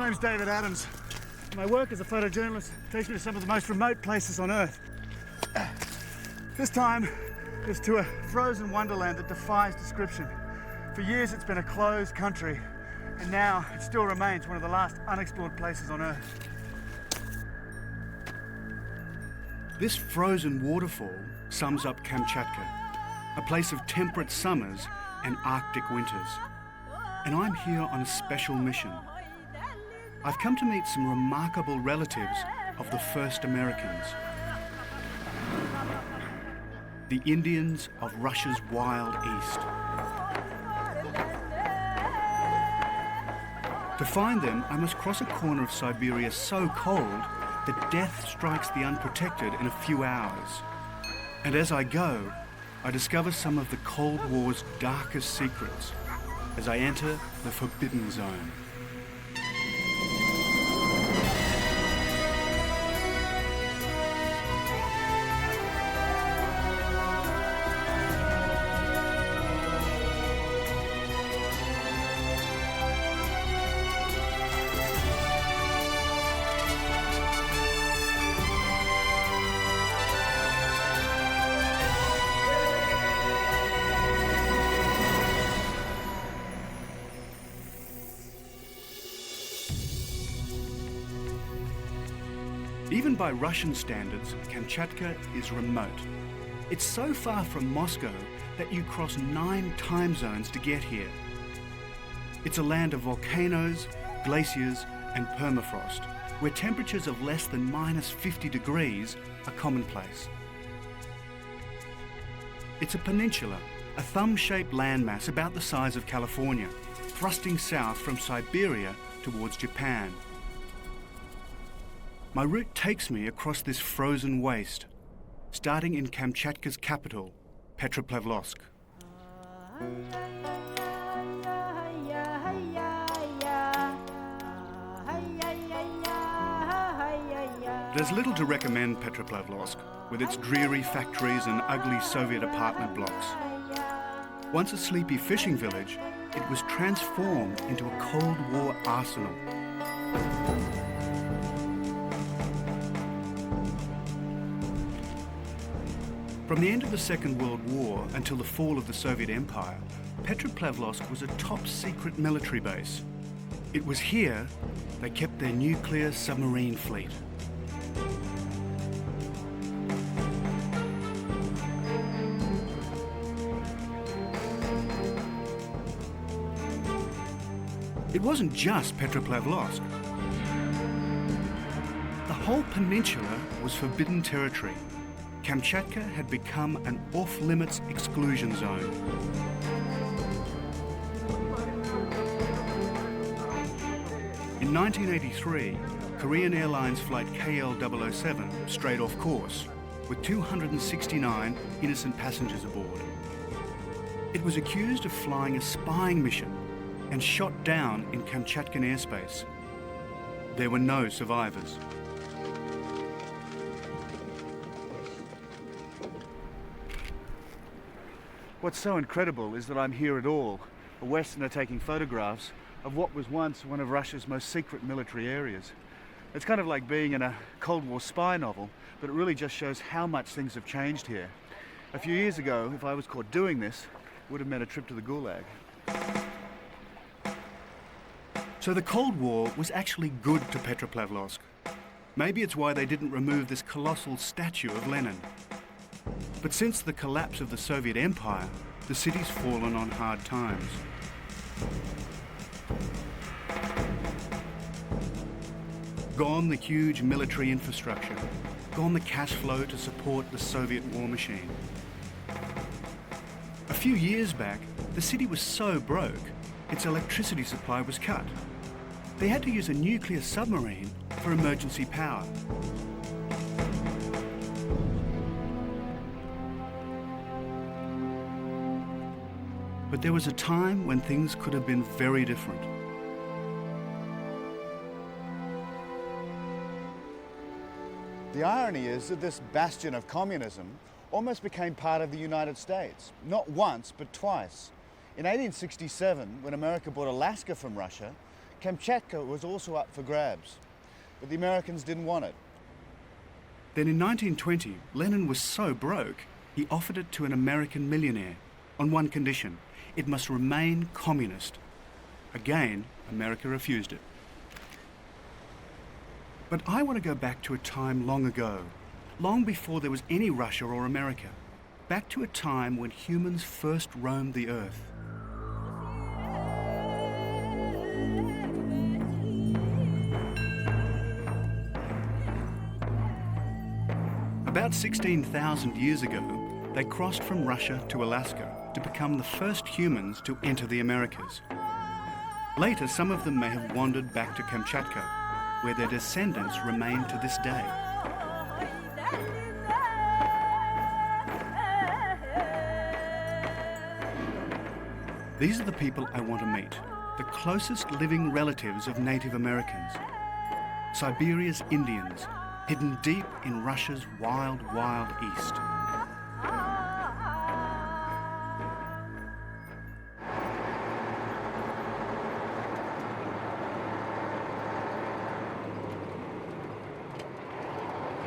My name's David Adams. My work as a photojournalist takes me to some of the most remote places on Earth. This time, it's to a frozen wonderland that defies description. For years, it's been a closed country, and now it still remains one of the last unexplored places on Earth. This frozen waterfall sums up Kamchatka, a place of temperate summers and Arctic winters. And I'm here on a special mission. I've come to meet some remarkable relatives of the first Americans. The Indians of Russia's wild east. To find them, I must cross a corner of Siberia so cold that death strikes the unprotected in a few hours. And as I go, I discover some of the Cold War's darkest secrets as I enter the Forbidden Zone. Even by Russian standards, Kamchatka is remote. It's so far from Moscow that you cross 9 time zones to get here. It's a land of volcanoes, glaciers, and permafrost, where temperatures of less than -50 degrees are commonplace. It's a peninsula, a thumb-shaped landmass about the size of California, thrusting south from Siberia towards Japan. My route takes me across this frozen waste, starting in Kamchatka's capital, Petropavlovsk. There's little to recommend Petropavlovsk, with its dreary factories and ugly Soviet apartment blocks. Once a sleepy fishing village, it was transformed into a Cold War arsenal. From the end of the Second World War until the fall of the Soviet Empire, Petropavlovsk was a top-secret military base. It was here they kept their nuclear submarine fleet. It wasn't just Petropavlovsk. The whole peninsula was forbidden territory. Kamchatka had become an off-limits exclusion zone. In 1983, Korean Airlines flight KL007 strayed off course, with 269 innocent passengers aboard. It was accused of flying a spying mission and shot down in Kamchatkan airspace. There were no survivors. What's so incredible is that I'm here at all, a Westerner taking photographs of what was once one of Russia's most secret military areas. It's kind of like being in a Cold War spy novel, but it really just shows how much things have changed here. A few years ago, if I was caught doing this, it would have meant a trip to the Gulag. So the Cold War was actually good to Petropavlovsk. Maybe it's why they didn't remove this colossal statue of Lenin. But since the collapse of the Soviet Empire, the city's fallen on hard times. Gone the huge military infrastructure, gone the cash flow to support the Soviet war machine. A few years back, the city was so broke, its electricity supply was cut. They had to use a nuclear submarine for emergency power. But there was a time when things could have been very different. The irony is that this bastion of communism almost became part of the United States, not once, but twice. In 1867, when America bought Alaska from Russia, Kamchatka was also up for grabs, but the Americans didn't want it. Then in 1920, Lenin was so broke, he offered it to an American millionaire on one condition: it must remain communist. Again, America refused it. But I want to go back to a time long ago, long before there was any Russia or America, back to a time when humans first roamed the earth. About 16,000 years ago, they crossed from Russia to Alaska to become the first humans to enter the Americas. Later, some of them may have wandered back to Kamchatka, where their descendants remain to this day. These are the people I want to meet, the closest living relatives of Native Americans. Siberia's Indians, hidden deep in Russia's wild, wild east.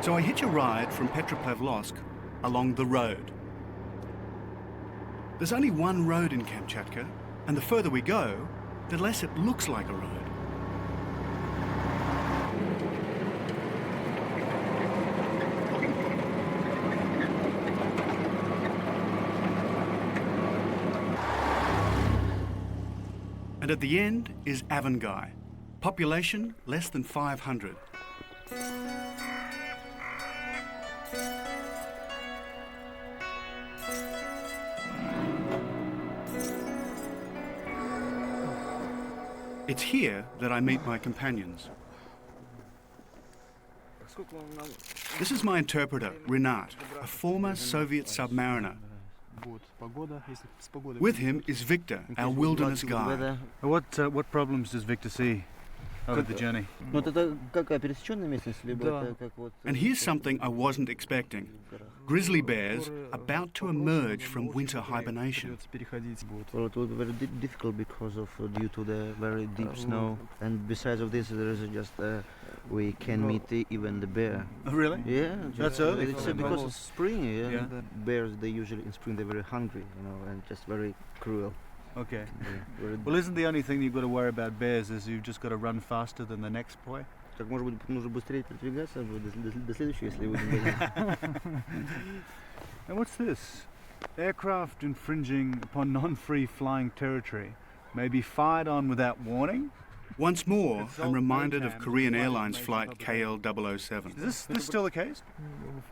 So I hitch a ride from Petropavlovsk along the road. There's only one road in Kamchatka, and the further we go, the less it looks like a road. And at the end is Avangai, population less than 500. It's here that I meet my companions. This is my interpreter, Renat, a former Soviet submariner. With him is Victor, our wilderness guide. What problems does Victor see over the journey? And here's something I wasn't expecting. Grizzly bears about to emerge from winter hibernation. Well, it was very difficult because of due to the very deep snow, and besides of this, there is just we can meet even the bear. Oh, really? Yeah, That's early. It's because of spring. Yeah, bears they usually in spring they're very hungry, and just very cruel. Okay. Yeah, Well, isn't the only thing you've got to worry about bears is you've just got to run faster than the next boy? Так, может быть, нужно быстрее продвигаться до следующего, если будем. And what's this? Aircraft infringing upon non-free flying territory may be fired on without warning? Once more, I'm reminded of Korean Airlines flight KL-007. Is this still the case?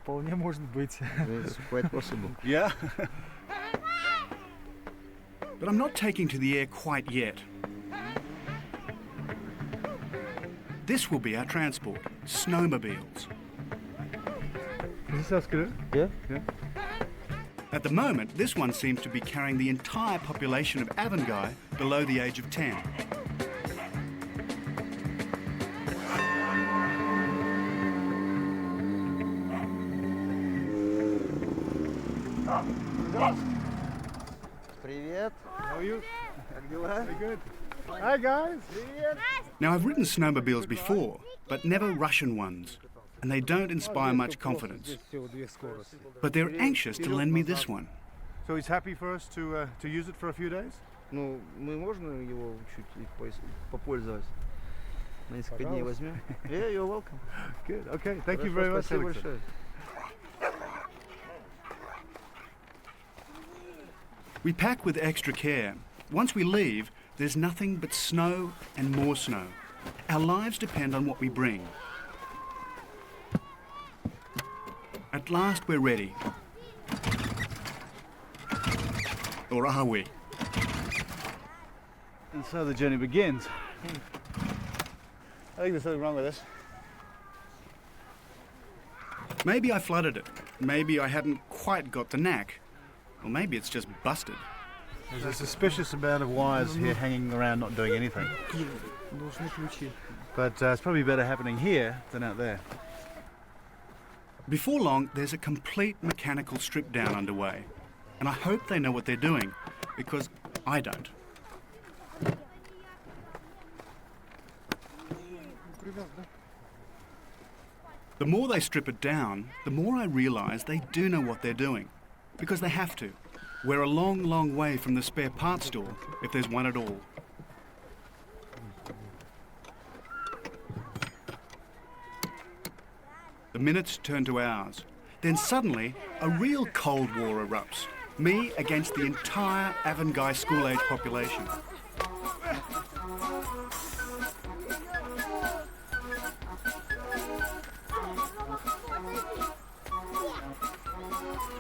Вполне может быть. It's quite possible. Yeah. But I'm not taking to the air quite yet. This will be our transport, snowmobiles. Is this good? Yeah. At the moment, this one seems to be carrying the entire population of Avangai below the age of 10. Привет. How are you? Как дела? Very good. Hi guys. Now, I've ridden snowmobiles before, but never Russian ones, and they don't inspire much confidence. But they're anxious to lend me this one. So he's happy for us to use it for a few days? Ну, мы можно его чуть попользовать? На несколько дней возьмем? Yeah, you're welcome. Good. Okay. Thank you very much. Спасибо Alexei. большое. We pack with extra care. Once we leave, there's nothing but snow and more snow. Our lives depend on what we bring. At last we're ready. Or are we? And so the journey begins. I think there's something wrong with this. Maybe I flooded it. Maybe I hadn't quite got the knack. Or maybe it's just busted. There's a suspicious amount of wires here hanging around not doing anything. But it's probably better happening here than out there. Before long, there's a complete mechanical strip down underway. And I hope they know what they're doing, because I don't. The more they strip it down, the more I realise they do know what they're doing. Because they have to. We're a long, long way from the spare parts store, if there's one at all. The minutes turn to hours. Then suddenly, a real Cold War erupts. Me against the entire Avangai school-age population.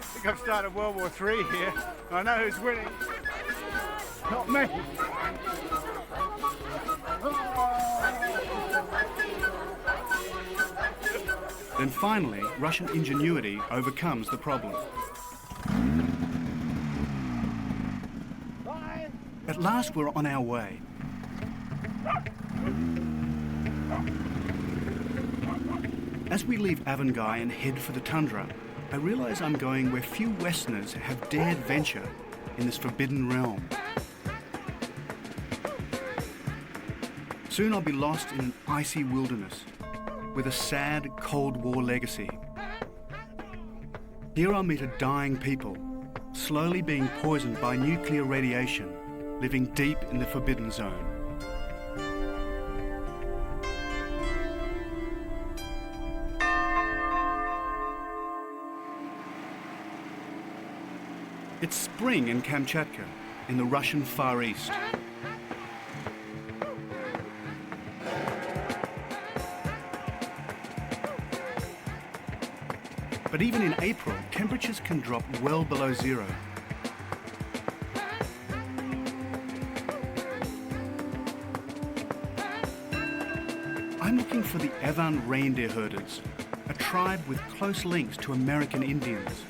I think I've started World War III here. I know who's winning. Not me. Then finally, Russian ingenuity overcomes the problem. At last we're on our way. As we leave Avangai and head for the tundra, I realise I'm going where few Westerners have dared venture in this forbidden realm. Soon I'll be lost in an icy wilderness with a sad Cold War legacy. Here I'll meet a dying people, slowly being poisoned by nuclear radiation, living deep in the forbidden zone. It's spring in Kamchatka, in the Russian Far East. But even in April, temperatures can drop well below zero. I'm looking for the Evan reindeer herders, a tribe with close links to American Indians.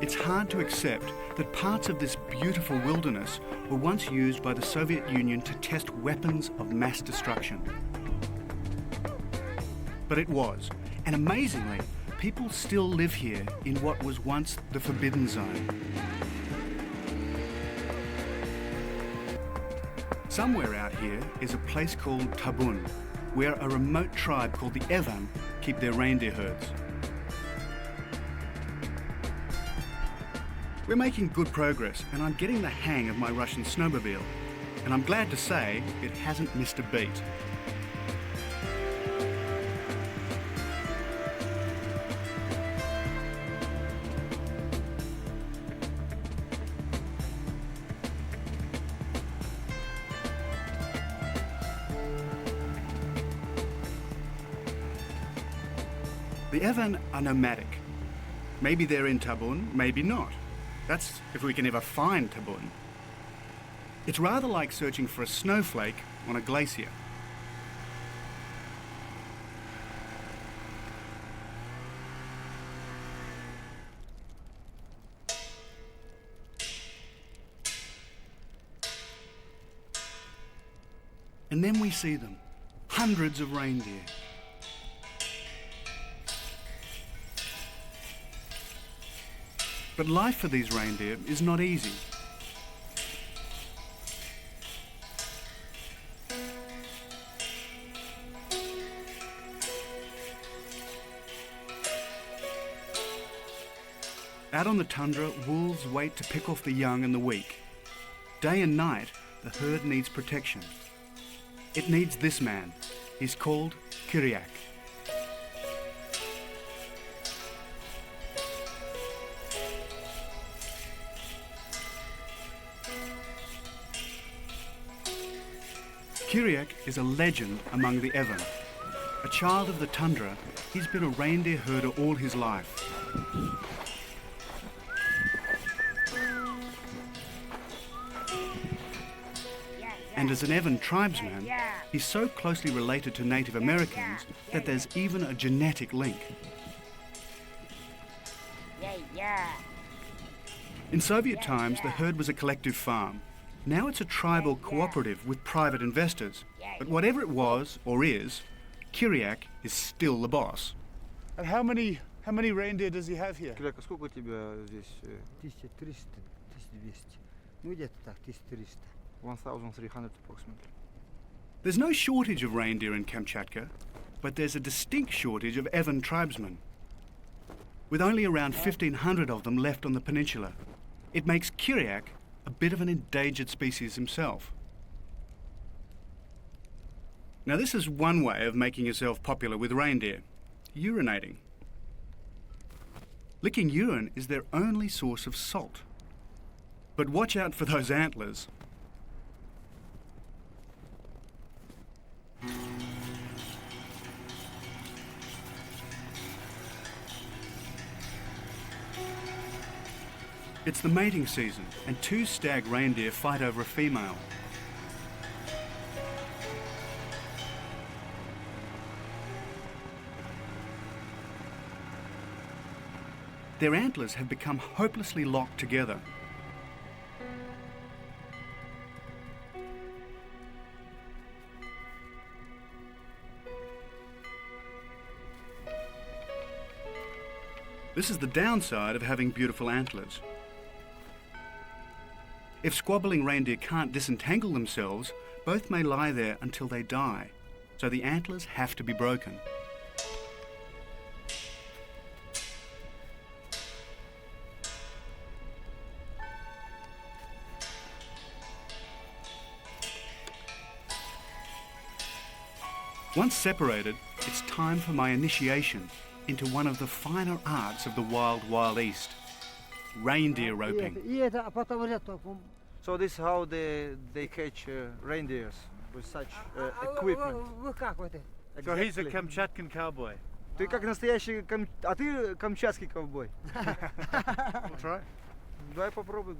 It's hard to accept that parts of this beautiful wilderness were once used by the Soviet Union to test weapons of mass destruction. But it was, and amazingly, people still live here in what was once the Forbidden Zone. Somewhere out here is a place called Tabun, where a remote tribe called the Evan keep their reindeer herds. We're making good progress, and I'm getting the hang of my Russian snowmobile, and I'm glad to say it hasn't missed a beat. The Evan are nomadic. Maybe they're in Tabun, maybe not. That's if we can ever find Tabun. It's rather like searching for a snowflake on a glacier. And then we see them, hundreds of reindeer. But life for these reindeer is not easy. Out on the tundra, wolves wait to pick off the young and the weak. Day and night, the herd needs protection. It needs this man. He's called Kiriak. Kiriak is a legend among the Evan. A child of the tundra, he's been a reindeer herder all his life. And as an Evan tribesman, he's so closely related to Native Americans that there's even a genetic link. In Soviet times, the herd was a collective farm. Now it's a tribal cooperative with private investors. But whatever it was, or is, Kiriak is still the boss. And how many reindeer does he have here? Киряк, сколько у тебя здесь? 1300, 1200. Ну где-то так, 1300. 1300 approximately. There's no shortage of reindeer in Kamchatka, but there's a distinct shortage of Evan tribesmen. With only around 1,500 of them left on the peninsula, it makes Kyriak a bit of an endangered species himself. Now this is one way of making yourself popular with reindeer: urinating. Licking urine is their only source of salt. But watch out for those antlers. It's the mating season, and two stag reindeer fight over a female. Their antlers have become hopelessly locked together. This is the downside of having beautiful antlers. If squabbling reindeer can't disentangle themselves, both may lie there until they die, so the antlers have to be broken. Once separated, it's time for my initiation into one of the finer arts of the wild, wild East: reindeer roping. So this is how they catch reindeers with such equipment. So he's a Kamchatkan cowboy. Ты как настоящий а ты камчатский ковбой. We'll try. Давай попробуй.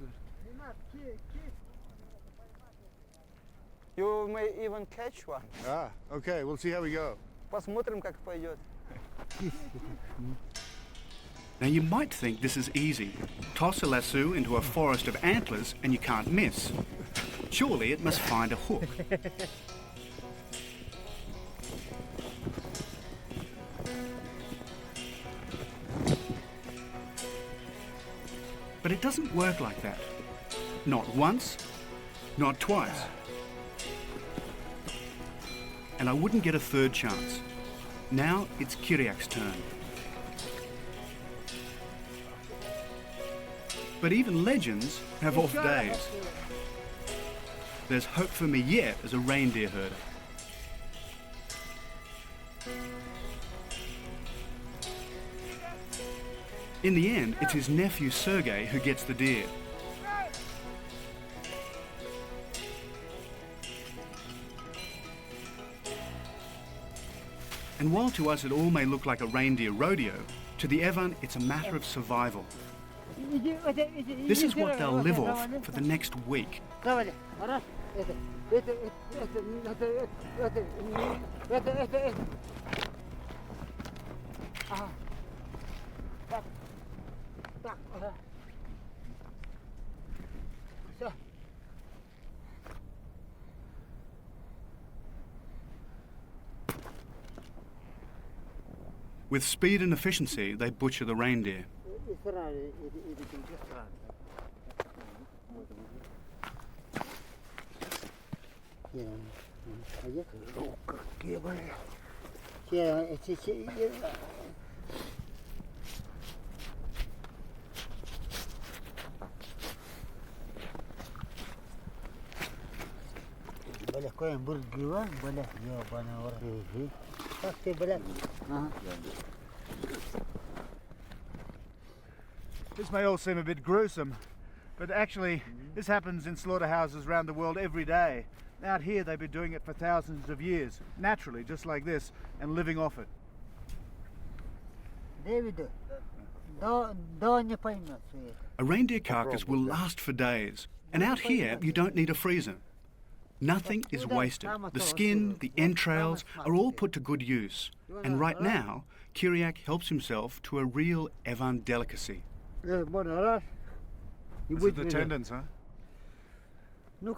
You may even catch one. Ah, okay, we'll see how we go. Посмотрим, как пойдет. Now you might think this is easy. Toss a lasso into a forest of antlers and you can't miss. Surely it must find a hook. But it doesn't work like that. Not once, not twice. And I wouldn't get a third chance. Now it's Kyriak's turn. But even legends have off days. There's hope for me yet as a reindeer herder. In the end, it's his nephew Sergei who gets the deer. And while to us it all may look like a reindeer rodeo, to the Evan it's a matter of survival. This is what they'll live off for the next week. With speed and efficiency, they butcher the reindeer. This may all seem a bit gruesome, but actually this happens in slaughterhouses around the world every day. Out here they've been doing it for thousands of years, naturally, just like this, and living off it. A reindeer carcass will last for days, and out here you don't need a freezer. Nothing is wasted. The skin, the entrails are all put to good use. And right now, Kyriak helps himself to a real Evan delicacy. This is the tendons, huh? I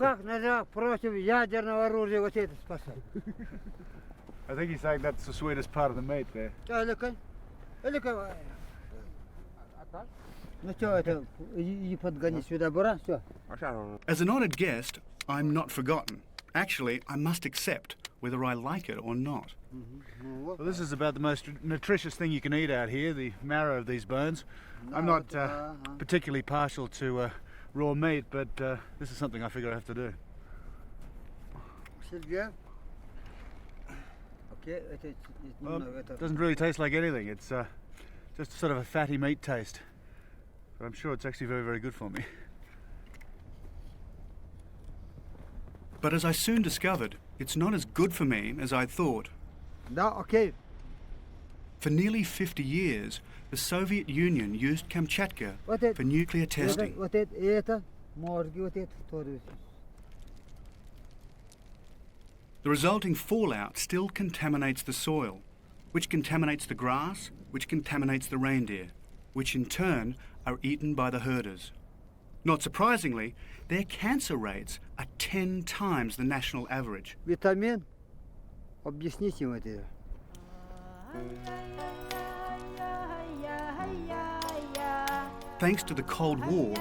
think he's saying that's the sweetest part of the meat there. As an honoured guest, I'm not forgotten, Actually, I must accept whether I like it or not. Well, this is about the most nutritious thing you can eat out here, the marrow of these bones. I'm not particularly partial to raw meat, but this is something I figure I have to do. Well, it doesn't really taste like anything. It's just sort of a fatty meat taste. But I'm sure it's actually very, very good for me. But as I soon discovered, it's not as good for me as I'd thought. For nearly 50 years, the Soviet Union used Kamchatka for nuclear testing. The resulting fallout still contaminates the soil, which contaminates the grass, which contaminates the reindeer, which in turn are eaten by the herders. Not surprisingly, their cancer rates are 10 times the national average. Itelmen, объясните им это. Thanks to the Cold War,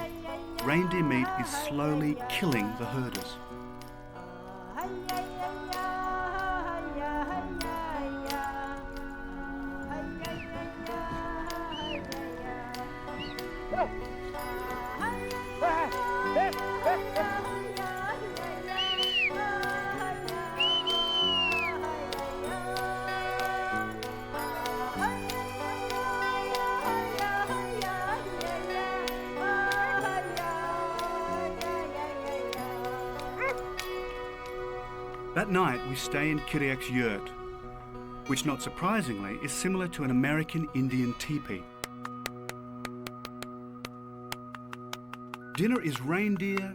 reindeer meat is slowly killing the herders. That night we stay in Kiriak's yurt, which not surprisingly is similar to an American Indian teepee. Dinner is reindeer,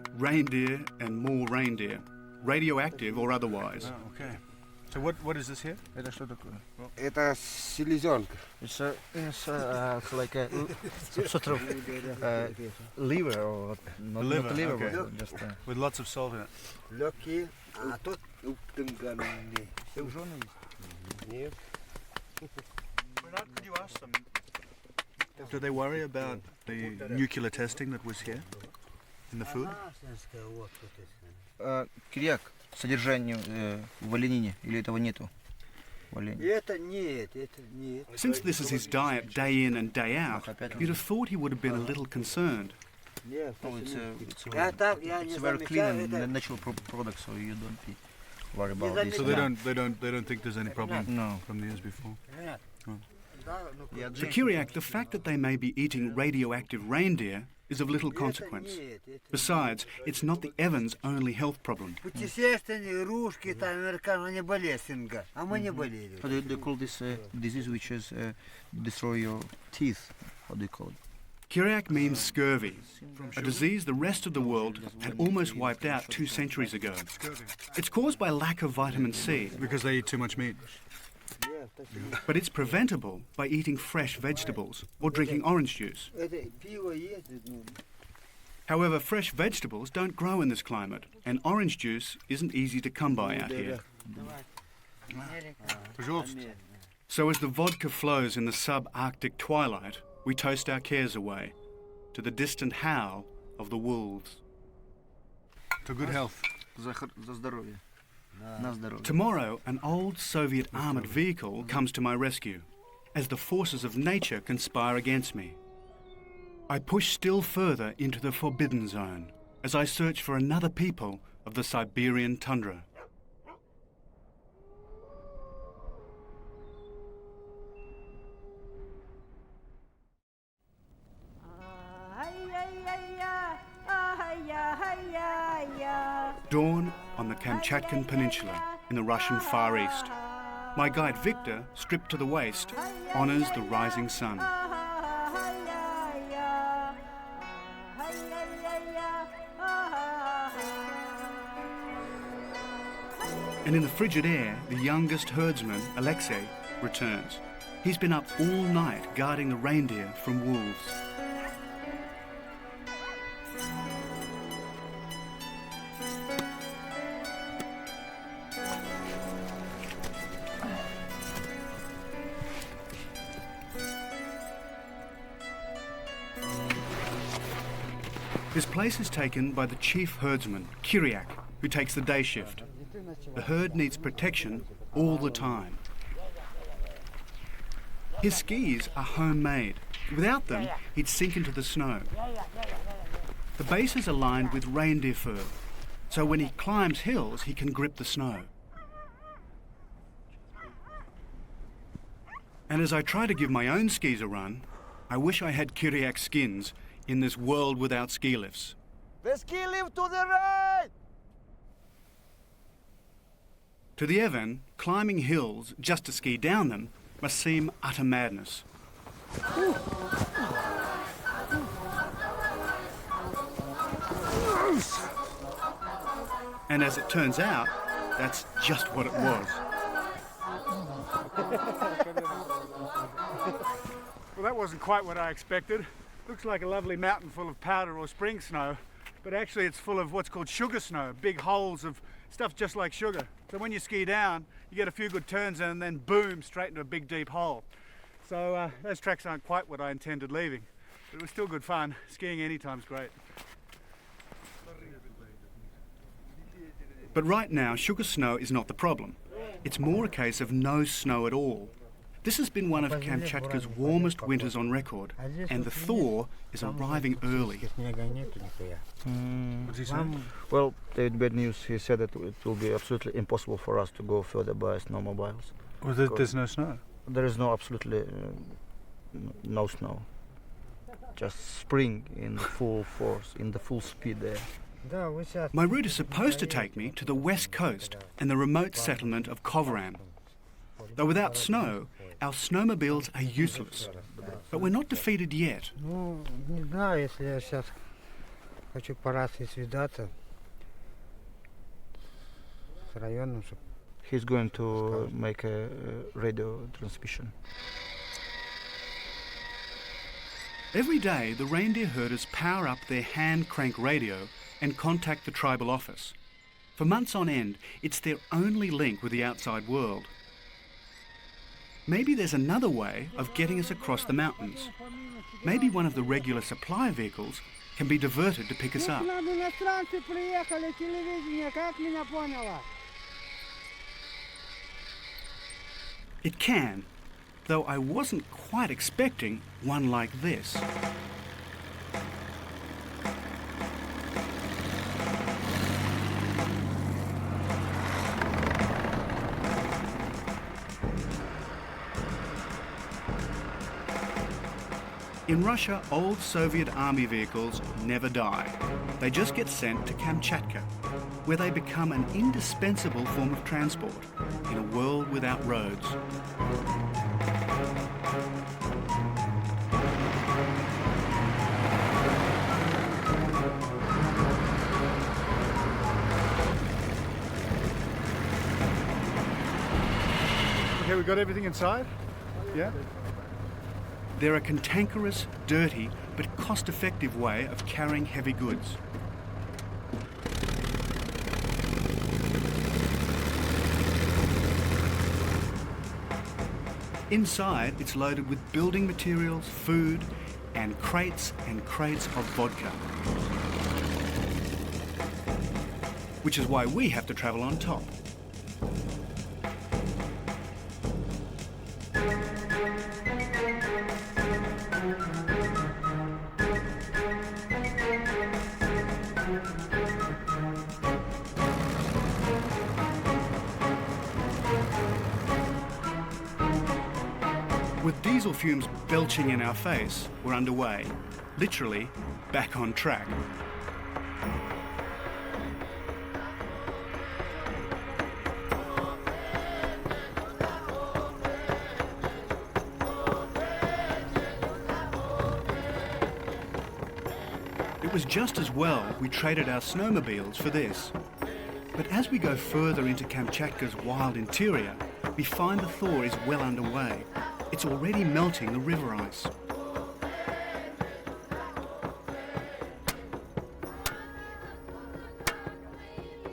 and more reindeer, radioactive or otherwise. Oh, okay. So what is this here? Это что такое? Это селезенка. It's like a sort of liver or not Liver, liver, okay. but just With lots of salt in it. Легкие, а тут уптанганные. Нет. Could you ask them? Do they worry about the nuclear testing that was here in the food? Кирьяк, содержание в оленине или этого нету? Это нет, это нет. Since this is his diet day in and day out, you'd have thought he would have been a little concerned. Нет, Oh, it's я very clean замечаю, and это natural product, so you don't be worried about this. So they don't think there's any problem No. from the years before. For Kiriak, the fact that they may be eating radioactive reindeer is of little consequence. Besides, it's not the Evans' only health problem. Путешественники, русские, там, американцы, они болели СНГ, а мы не болели. How do they call this disease which is destroy your teeth? What do you call it? Kiriak means scurvy, a disease the rest of the world had almost wiped out 2 centuries ago. It's caused by lack of vitamin C, Because they eat too much meat. but it's preventable by eating fresh vegetables or drinking orange juice. Это пиво есть, ну, However, fresh vegetables don't grow in this climate, and orange juice isn't easy to come by out here. Пожалуйста. So as the vodka flows in the sub-Arctic twilight, we toast our cares away to the distant howl of the wolves. To good health. За здоровье. На здоровье. Tomorrow, an old Soviet armoured vehicle comes to my rescue, as the forces of nature conspire against me. I push still further into the forbidden zone, as I search for another people of the Siberian tundra. Dawn on the Kamchatkan Peninsula in the Russian Far East. My guide Victor, stripped to the waist, honours the rising sun. And in the frigid air, the youngest herdsman, Alexei, returns. He's been up all night guarding the reindeer from wolves. His place is taken by the chief herdsman, Kiriak, who takes the day shift. The herd needs protection all the time. His skis are homemade. Without them, he'd sink into the snow. The bases are lined with reindeer fur, so when he climbs hills, he can grip the snow. And as I try to give my own skis a run, I wish I had Kyriak skins in this world without ski lifts. The ski lift to the right! To the Evan, climbing hills just to ski down them must seem utter madness. And as it turns out, that's just what it was. Well, that wasn't quite what I expected. Looks like a lovely mountain full of powder or spring snow, but actually it's full of what's called sugar snow, big holes of stuff just like sugar. So when you ski down, you get a few good turns and then boom, straight into a big deep hole. So those tracks aren't quite what I intended leaving, but it was still good fun. Skiing anytime's great. But right now, sugar snow is not the problem. It's more a case of no snow at all. This has been one of Kamchatka's warmest winters on record, and the thaw is arriving early. What's he saying? Well, the bad news, he said that it will be absolutely impossible for us to go further by snowmobiles. Well, there's no snow. There is no absolutely no snow. Just spring in full force, in the full speed there. My route is supposed to take me to the west coast and the remote settlement of Kovram. Though without snow, our snowmobiles are useless. But we're not defeated yet. Не знаю, если я сейчас хочу по рации свидаться с районом, чтобы He's going to make a radio transmission. Every day, the reindeer herders power up their hand crank radio and contact the tribal office. For months on end, it's their only link with the outside world. Maybe there's another way of getting us across the mountains. Maybe one of the regular supply vehicles can be diverted to pick us up. It can, though I wasn't quite expecting one like this. In Russia, old Soviet army vehicles never die. They just get sent to Kamchatka, where they become an indispensable form of transport in a world without roads. Okay, we got everything inside? Yeah? They're a cantankerous, dirty, but cost-effective way of carrying heavy goods. Inside, it's loaded with building materials, food, and crates of vodka. Which is why we have to travel on top. With diesel fumes belching in our face, we're underway, literally back on track. It was just as well we traded our snowmobiles for this. But as we go further into Kamchatka's wild interior, we find the thaw is well underway. It's already melting the river ice.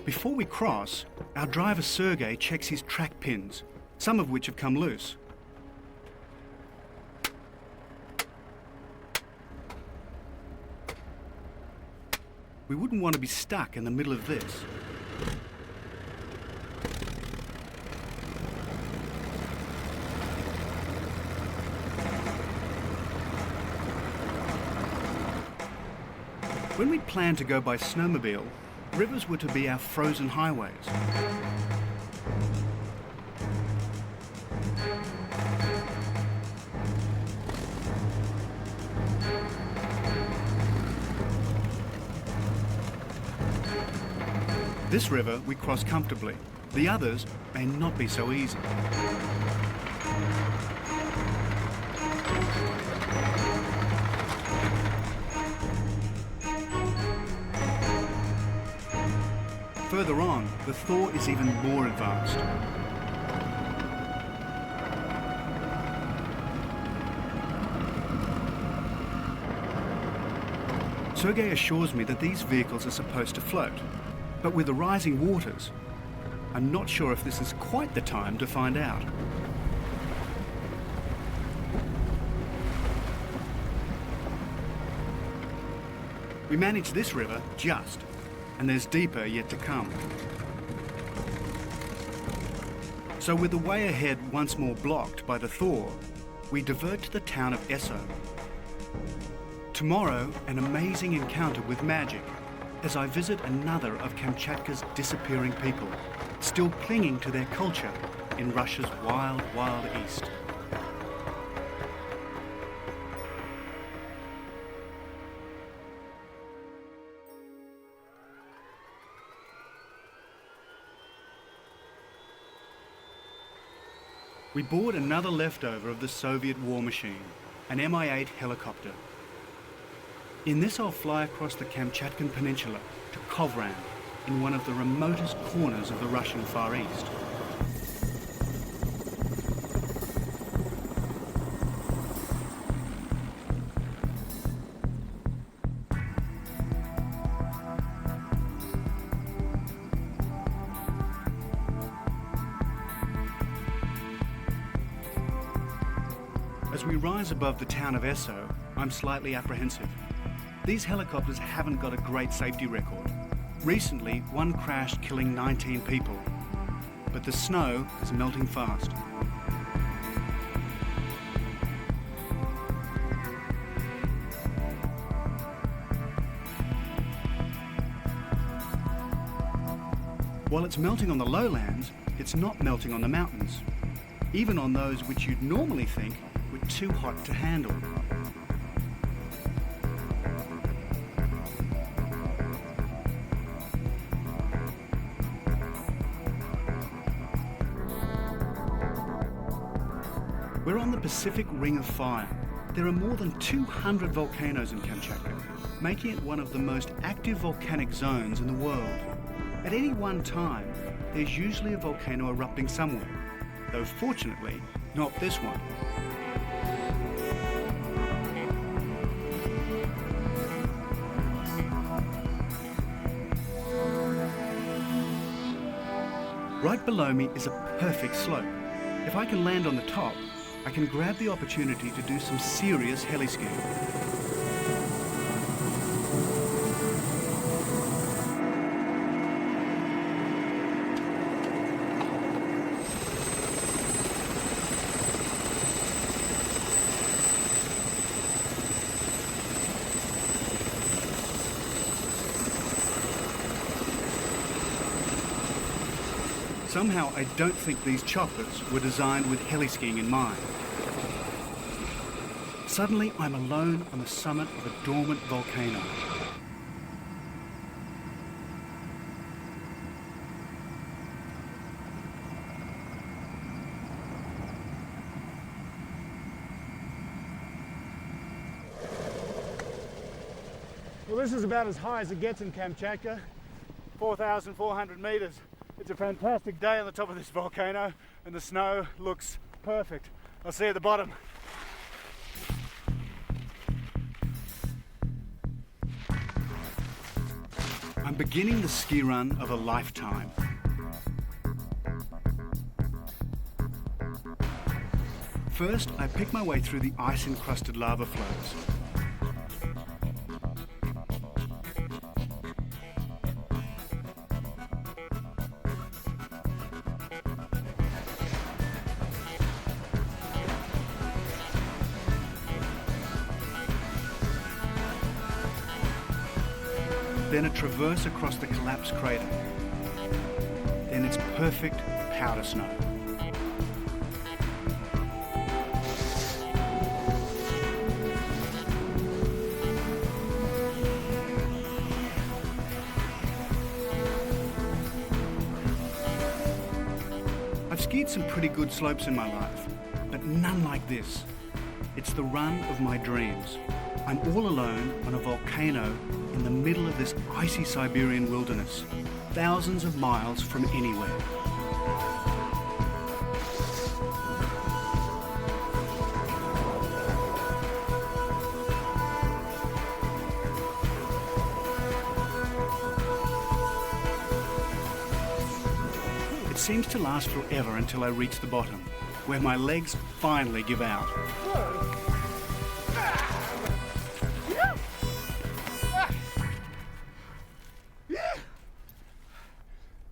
Before we cross, our driver Sergei checks his track pins, some of which have come loose. We wouldn't want to be stuck in the middle of this. When we planned to go by snowmobile, rivers were to be our frozen highways. This river we cross comfortably. The others may not be so easy. Further on, the thaw is even more advanced. Sergei assures me that these vehicles are supposed to float, but with the rising waters, I'm not sure if this is quite the time to find out. We managed this river just, and there's deeper yet to come. So with the way ahead once more blocked by the thaw, we divert to the town of Esso. Tomorrow, an amazing encounter with magic as I visit another of Kamchatka's disappearing people, still clinging to their culture in Russia's wild, wild east. We board another leftover of the Soviet war machine, an Mi-8 helicopter. In this I'll fly across the Kamchatkan Peninsula to Kovran, in one of the remotest corners of the Russian Far East. As we rise above the town of Esso, I'm slightly apprehensive. These helicopters haven't got a great safety record. Recently, one crashed, killing 19 people. But the snow is melting fast. While it's melting on the lowlands, it's not melting on the mountains, even on those which you'd normally think were too hot to handle. We're on the Pacific Ring of Fire. There are more than 200 volcanoes in Kamchatka, making it one of the most active volcanic zones in the world. At any one time, there's usually a volcano erupting somewhere, though fortunately, not this one. Right below me is a perfect slope. If I can land on the top, I can grab the opportunity to do some serious heli-skiing. Somehow I don't think these choppers were designed with heli-skiing in mind. Suddenly I'm alone on the summit of a dormant volcano. Well, this is about as high as it gets in Kamchatka, 4,400 meters. It's a fantastic day on the top of this volcano and the snow looks perfect. I'll see you at the bottom. I'm beginning the ski run of a lifetime. First, I pick my way through the ice-encrusted lava flows. then a traverse across the collapsed crater. Then it's perfect powder snow. I've skied some pretty good slopes in my life, but none like this. It's the run of my dreams. I'm all alone on a volcano in the middle of this icy Siberian wilderness, thousands of miles from anywhere. It seems to last forever until I reach the bottom, where my legs finally give out.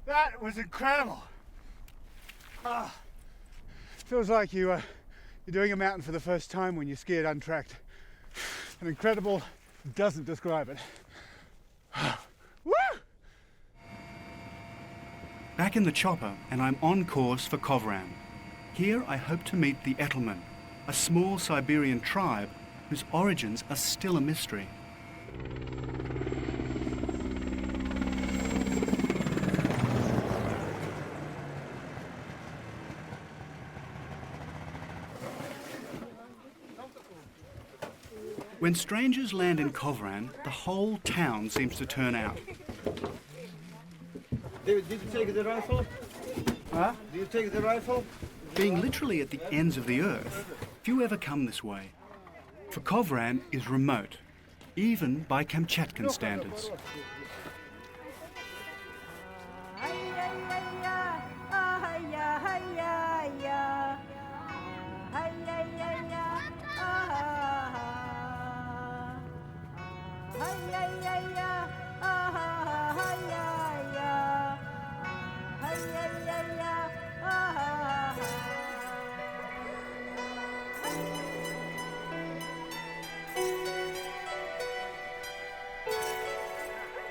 That was incredible. Feels like you're doing a mountain for the first time when you ski it untracked. And incredible doesn't describe it. Woo! Back in the chopper, and I'm on course for Kovran. Here I hope to meet the Itelmen, a small Siberian tribe whose origins are still a mystery. When strangers land in Kovran, the whole town seems to turn out. David, did you take the rifle? Huh? Did you take the rifle? Being literally at the ends of the earth, few ever come this way. For Kovran is remote, even by Kamchatkan standards.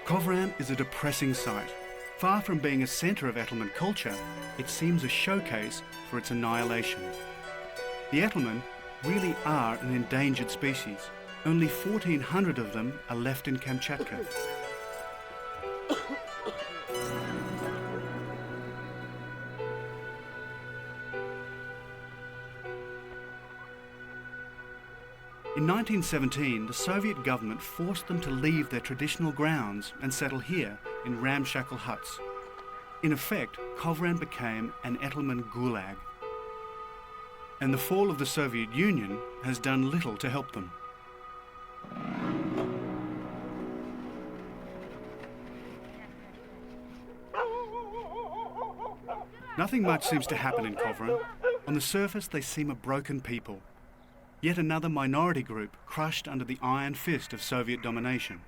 Kovran is a depressing sight. Far from being a centre of Itelmen culture, it seems a showcase for its annihilation. The Itelmen really are an endangered species. Only 1,400 of them are left in Kamchatka. In 1917, the Soviet government forced them to leave their traditional grounds and settle here in ramshackle huts. In effect, Kovran became an Itelmen gulag. And the fall of the Soviet Union has done little to help them. Nothing much seems to happen in Kovran. On the surface, they seem a broken people. Yet another minority group crushed under the iron fist of Soviet domination.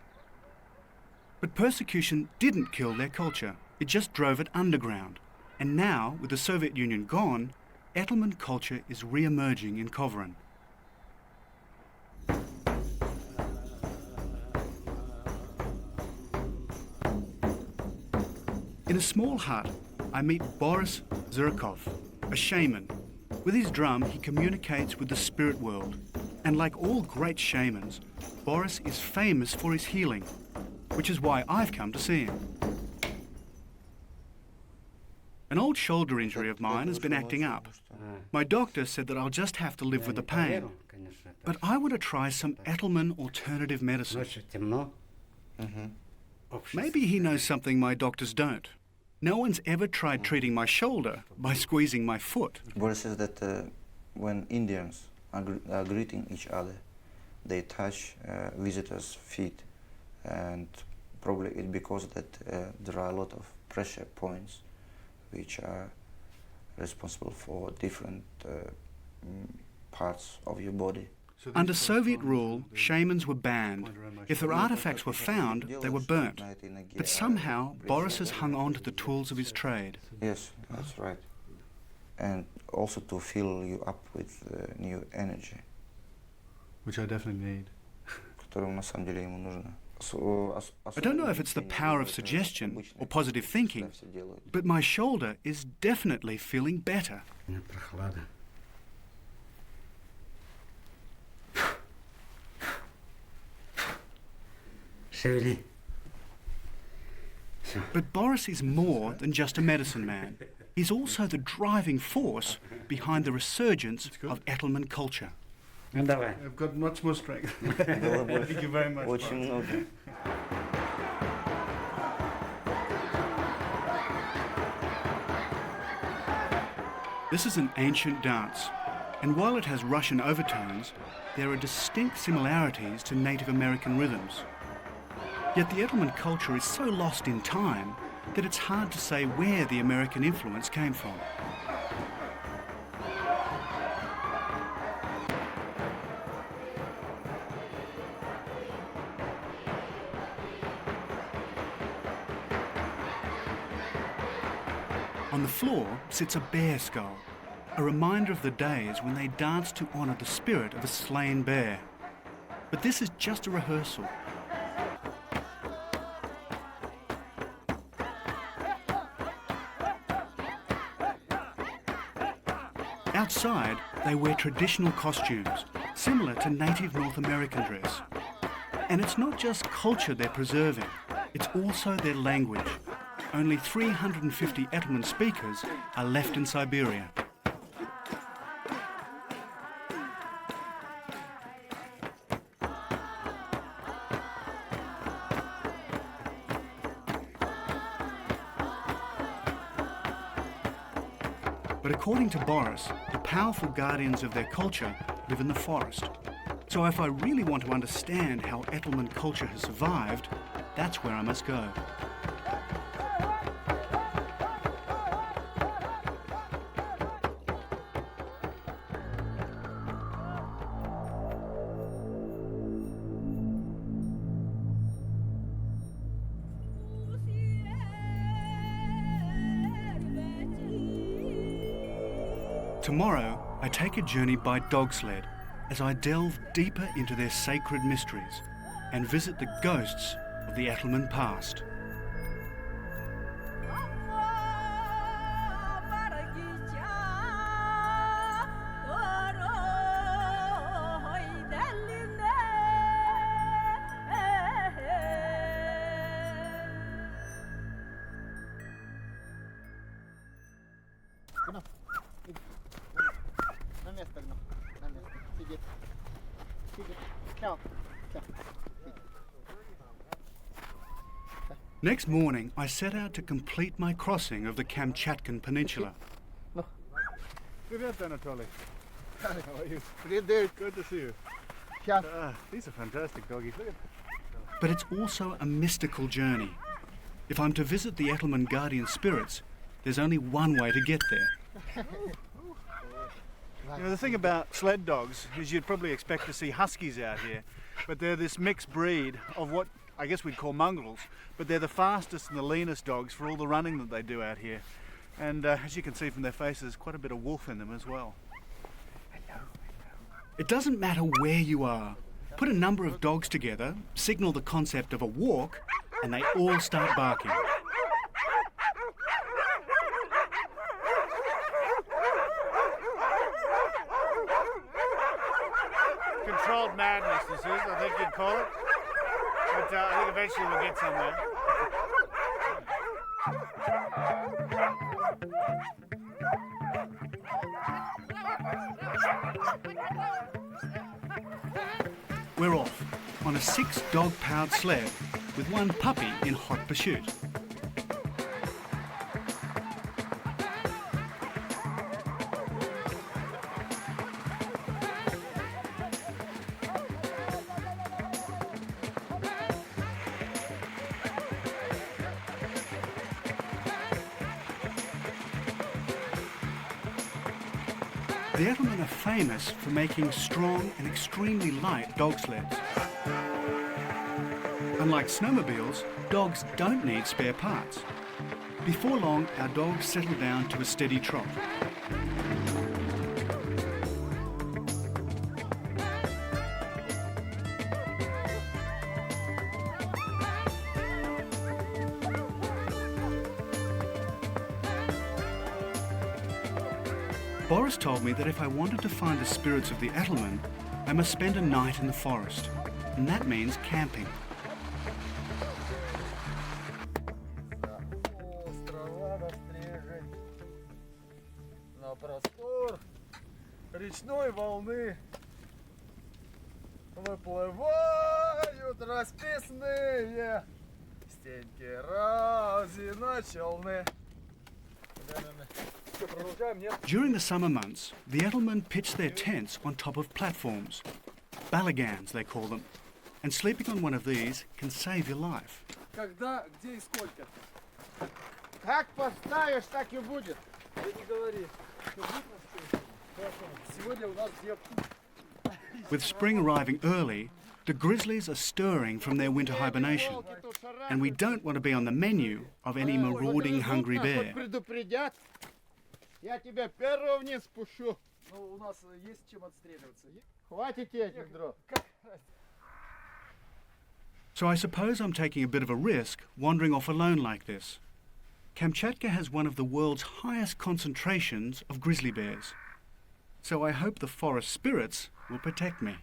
But persecution didn't kill their culture, it just drove it underground. And now, with the Soviet Union gone, Itelmen culture is re-emerging in Kovran. In a small hut, I meet Boris Zurkov, a shaman. With his drum, he communicates with the spirit world. And like all great shamans, Boris is famous for his healing, which is why I've come to see him. An old shoulder injury of mine has been acting up. My doctor said that I'll just have to live with the pain. But I want to try some Itelmen alternative medicine. Maybe he knows something my doctors don't. No one's ever tried treating my shoulder by squeezing my foot. Boris says that when Indians are greeting each other, they touch visitors' feet, and probably it's because that there are a lot of pressure points which are responsible for different parts of your body. Under Soviet rule, shamans were banned. If their artifacts were found, they were burnt. But somehow, Boris has hung on to the tools of his trade. Yes, that's right. And also to fill you up with new energy. Which I definitely need. Которая на самом деле ему нужна. I don't know if it's the power of suggestion or positive thinking, but my shoulder is definitely feeling better. Шевели. But Boris is more than just a medicine man. He's also the driving force behind the resurgence of Itelmen culture. Ну давай. I've got much more strength. Thank you very much. Очень много. This is an ancient dance, and while it has Russian overtones, there are distinct similarities to Native American rhythms. Yet the Itelmen culture is so lost in time that it's hard to say where the American influence came from. On the floor sits a bear skull, a reminder of the days when they danced to honour the spirit of a slain bear. But this is just a rehearsal. Outside, they wear traditional costumes, similar to native North American dress. And it's not just culture they're preserving, it's also their language. Only 350 Itelmen speakers are left in Siberia. But according to Boris, the powerful guardians of their culture live in the forest. So if I really want to understand how Itelmen culture has survived, that's where I must go. Tomorrow, I take a journey by dog sled as I delve deeper into their sacred mysteries and visit the ghosts of the Itelmen past. Next morning, I set out to complete my crossing of the Kamchatkan Peninsula. Привет, Anatoly. How are you? Привет. Good to see you. Сейчас. These are fantastic doggies. Look at But it's also a mystical journey. If I'm to visit the Itelmen guardian spirits, there's only one way to get there. You know, the thing about sled dogs is you'd probably expect to see huskies out here, but they're this mixed breed of what I guess we'd call mongrels, but they're the fastest and the leanest dogs for all the running that they do out here. And as you can see from their faces, quite a bit of wolf in them as well. It doesn't matter where you are. Put a number of dogs together, signal the concept of a walk, and they all start barking. Controlled madness, this is, I think you'd call it. But I think eventually we'll get somewhere. We're off on a 6-dog-powered sled with one puppy in hot pursuit. The Itelmen are famous for making strong and extremely light dog sleds. Unlike snowmobiles, dogs don't need spare parts. Before long, our dogs settle down to a steady trot. Boris told me that if I wanted to find the spirits of the Itelmen, I must spend a night in the forest, and that means camping. Острова навстречу на простор речной волны выплывают расписные стенки разина челны. During the summer months, the Itelmen pitch their tents on top of platforms, balagans they call them, and sleeping on one of these can save your life. Когда, где и сколько? Как поставишь, так и будет. Ты не говори. Сегодня у нас девка. With spring arriving early, the grizzlies are stirring from their winter hibernation, and we don't want to be on the menu of any marauding hungry bear. Предупредят. Я тебя первого вниз спущу. Ну, у нас есть чем отстреливаться. Хватит этих дров. So I suppose I'm taking a bit of a risk wandering off alone like this. Kamchatka has one of the world's highest concentrations of grizzly bears, so I hope the forest spirits will protect me.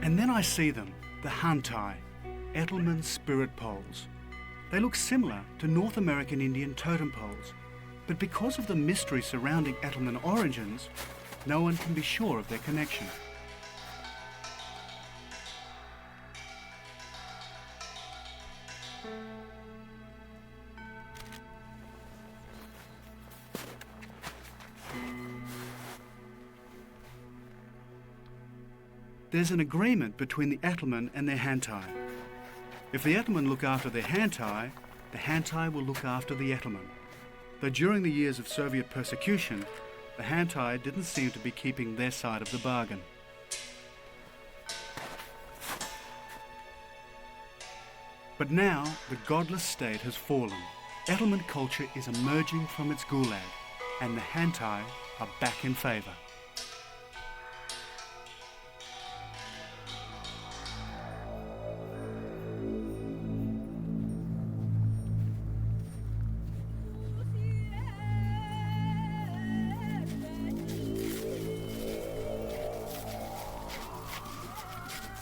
And then I see them, the Hantai, Itelmen spirit poles. They look similar to North American Indian totem poles, but because of the mystery surrounding Itelmen origins, no one can be sure of their connection. There's an agreement between the Itelmen and their Hantai. If the Itelmen look after their Hantai, the Hantai will look after the Itelmen. Though during the years of Soviet persecution, the Hantai didn't seem to be keeping their side of the bargain. But now, the godless state has fallen. Itelmen culture is emerging from its gulag, and the Hantai are back in favour.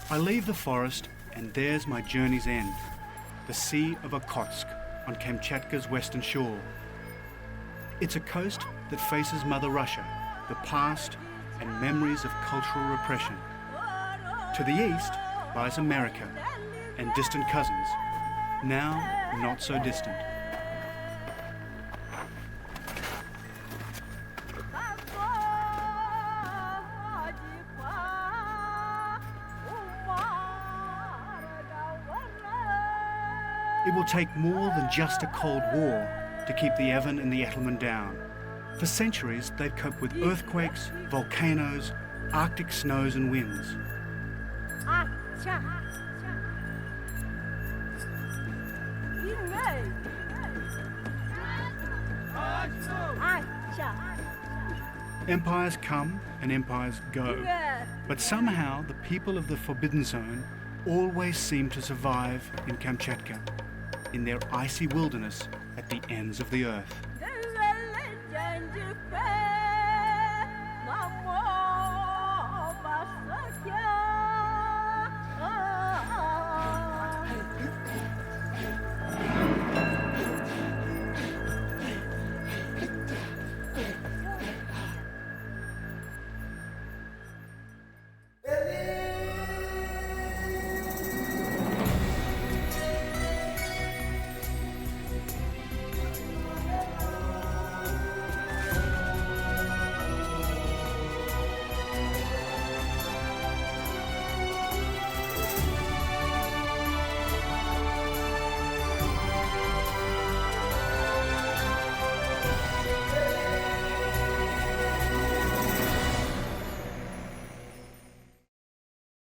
I leave the forest, and there's my journey's end, the Sea of Okhotsk on Kamchatka's western shore. It's a coast that faces Mother Russia, the past and memories of cultural repression. To the east lies America and distant cousins, now not so distant. It will take more than just a Cold War to keep the Evan and the Itelmen down. For centuries, they've coped with earthquakes, volcanoes, Arctic snows and winds. Empires come and empires go, but somehow the people of the Forbidden Zone always seem to survive in Kamchatka, in their icy wilderness at the ends of the earth.